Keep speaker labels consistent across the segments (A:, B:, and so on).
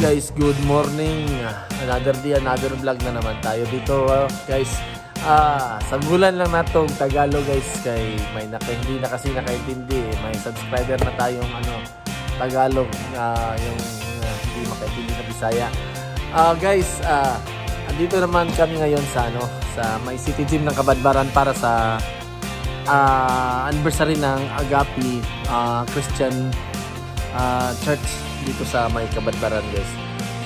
A: guys, good morning. Another day, another vlog na naman tayo dito guys. Sa bulan lang natong Tagalog guys, kay may hindi na kasi nakaintindi. May subscriber na tayong Tagalog, yung hindi makaintindi na Bisaya. Guys, andito naman kami ngayon sa sa may City Gym ng Kabadbaran para sa anniversary ng Agape Christian Church dito sa may Kabadbaran guys.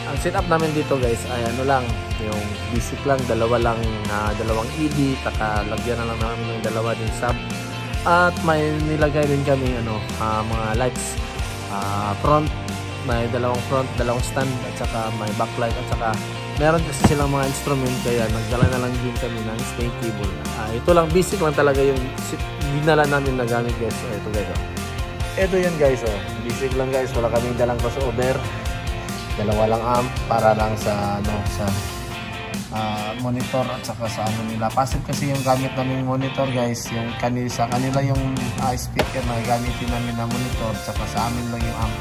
A: Ang setup namin dito guys ay lang, yung basic lang, dalawang ED, lagyan na lang namin ng dalawa din sub. At may nilagay din kami mga lights, front, may dalawang front, dalawang stand, at saka may backlight, at saka meron kasi silang mga instrument, kaya nagdala na lang din kami ng stay cable. Ito lang, basic lang talaga yung dinala namin na gamit guys. Ito guys, ito yun guys, basic lang guys, wala kaming dalang crossover, dalawa lang amp para lang sa monitor at saka sa nila. Passive kasi yung gamit namin monitor guys, yung sa kanila yung speaker na gamitin namin na monitor, at saka sa amin lang yung amp.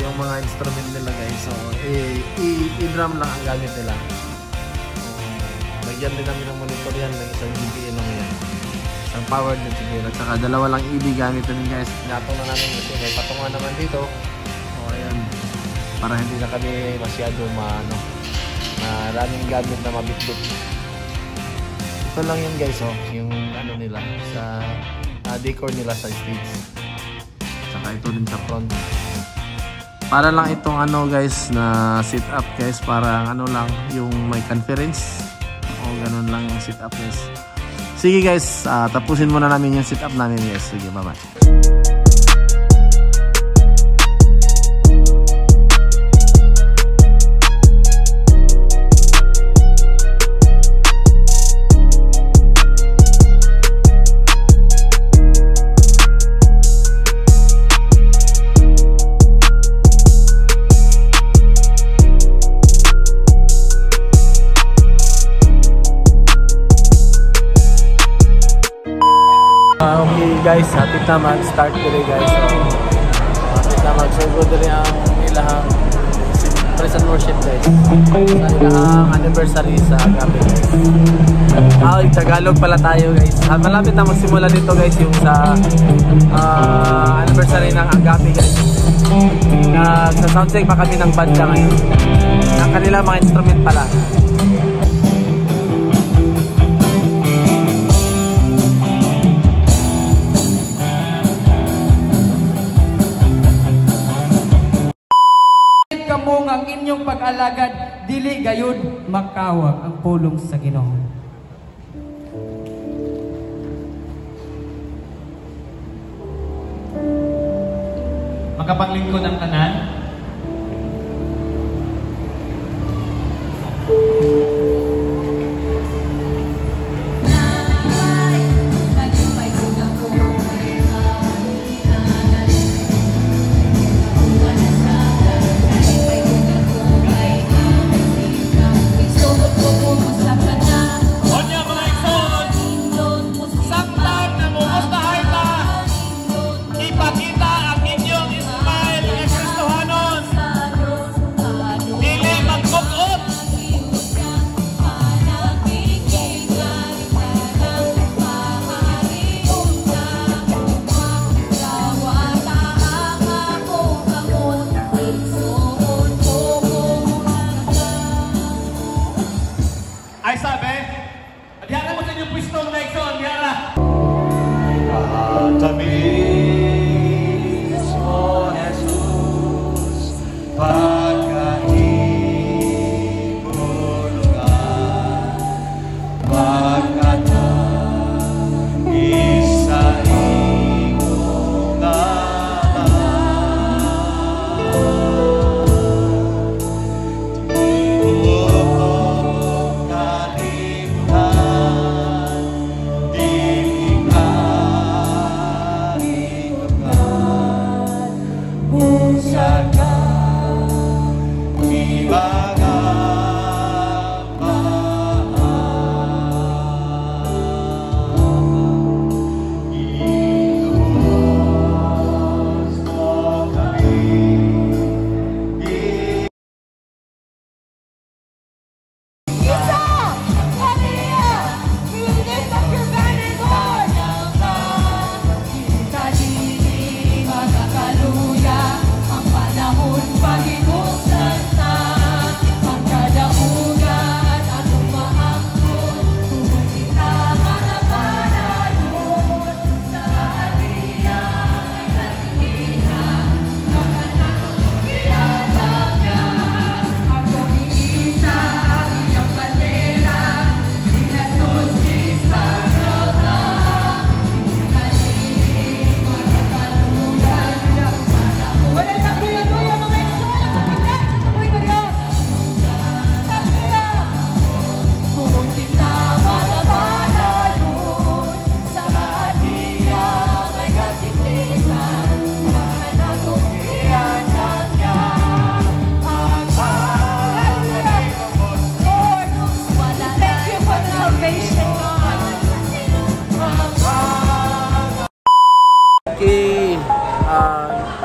A: Yung mga instrument nila guys, so i-drum lang ang gamit nila. Lagyan din namin ng monitor yan, ng isang GBA lang yan, isang powered na siguro, at saka dalawa lang ED gamit din guys. Natong na namin kasi may patungan naman dito. Ayan, para hindi na kami masyado maraming gamit na mabitbit. Ito lang yun guys, yung nila sa decor nila sa stage, saka ito din sa front. Para lang itong guys na setup guys, para lang yung may conference o ganun lang yung setup guys. Sige guys, tapusin muna namin yung setup namin guys. Sige, bye bye. Okay guys, hapit na mag-start today guys. So, hapit na mag-sugod rin ang ilahang praise and worship guys, sa ilahang anniversary sa Agape guys. Tagalog pala tayo guys. Malapit na magsimula dito guys yung sa anniversary ng Agape guys. Sa soundcheck pa kami ng banda ngayon, ang kanila mga instrument pala.
B: Kamong ang inyong pag-alagad, dili gayud makawag ang pulong sa Ginoo. Makapaglingkod ang tanan.
C: Ipakita ang inyong smile, Kristohano.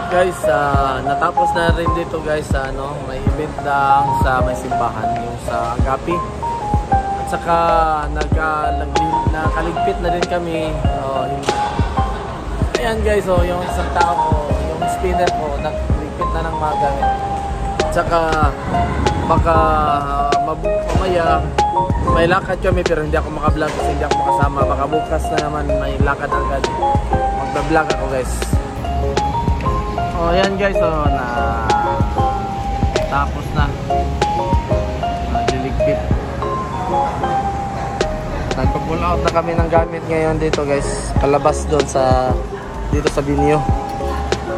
A: Guys, natapos na rin dito guys sa may event lang sa may simbahan, yung sa Agapi. At saka nakaligpit na rin kami. Ayan guys, yung isang tao ko, yung spinner ko, nagligpit na ng mga gamit. At saka baka mamaya may lakad kami pero hindi ako makablog kasi hindi ako makasama. Baka bukas na naman may lakad agad. Magbablog ako guys. Ayan guys, na tapos na. Naliligpit. Nagpa-pull out na kami ng gamit ngayon dito guys. Palabas doon dito sa Binyo.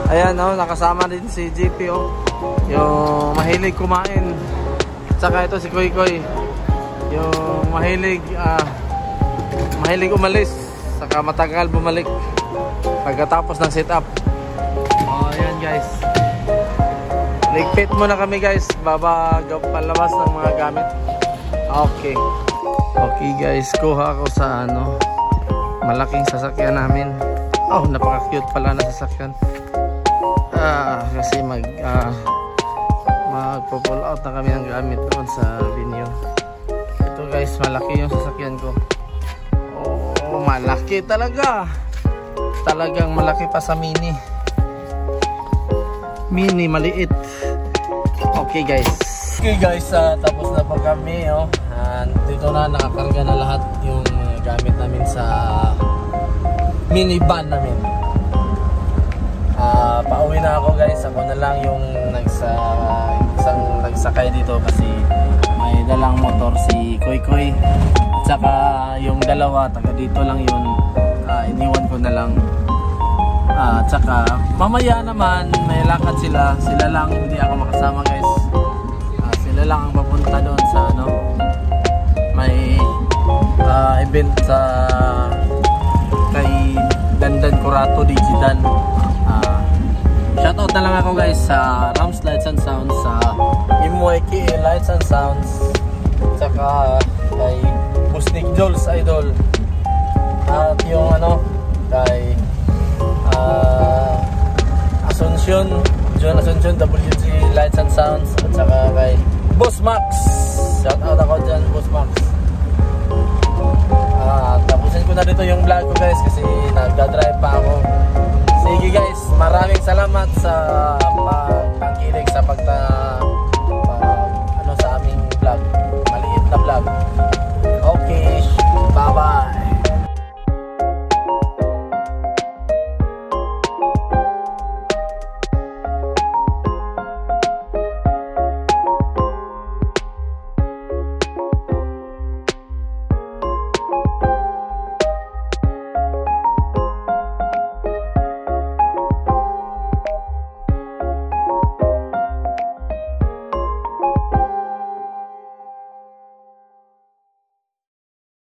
A: Ayan, nakasama din si GP, yung mahilig kumain. Tsaka ito si Koy Koy, yung mahilig umalis, saka matagal bumalik pagkatapos ng setup. Ayan guys, ligpit muna kami guys, palabas ng mga gamit. Okay guys, kuha ako sa malaking sasakyan namin. Napaka-cute pala na sasakyan. Kasi magpo-pull out na kami ng gamit doon sa Binyo. Ito guys, malaki yung sasakyan ko. Malaki talaga. Talagang malaki pa sa mini. Maliit. Okay guys, tapos na po kami. Dito na nakakarga na lahat yung gamit namin sa minivan namin. Pauwi na ako guys. Ako na lang yung nagsakay dito kasi may dalang motor si Koy Koy. At saka yung dalawa taga dito lang yun. Iniwan ko na lang. At saka mamaya naman may lakad sila. Sila lang, hindi ako makasama guys. Sila lang ang papunta doon sa may event sa kay Dandan Curato Digital. Shoutout na lang ako guys sa Rams Lights and Sounds, sa MYK Lights and Sounds, tsaka kay Busnik Jules Idol, at yung kay John Asuncion WG Lights and Sounds, at saka kay Boss Max. Shoutout ako dyan, Boss Max. Tapusin ko na dito yung vlog ko guys kasi nagdadrive pa ako. Sige guys, maraming salamat sa pagkikinig sa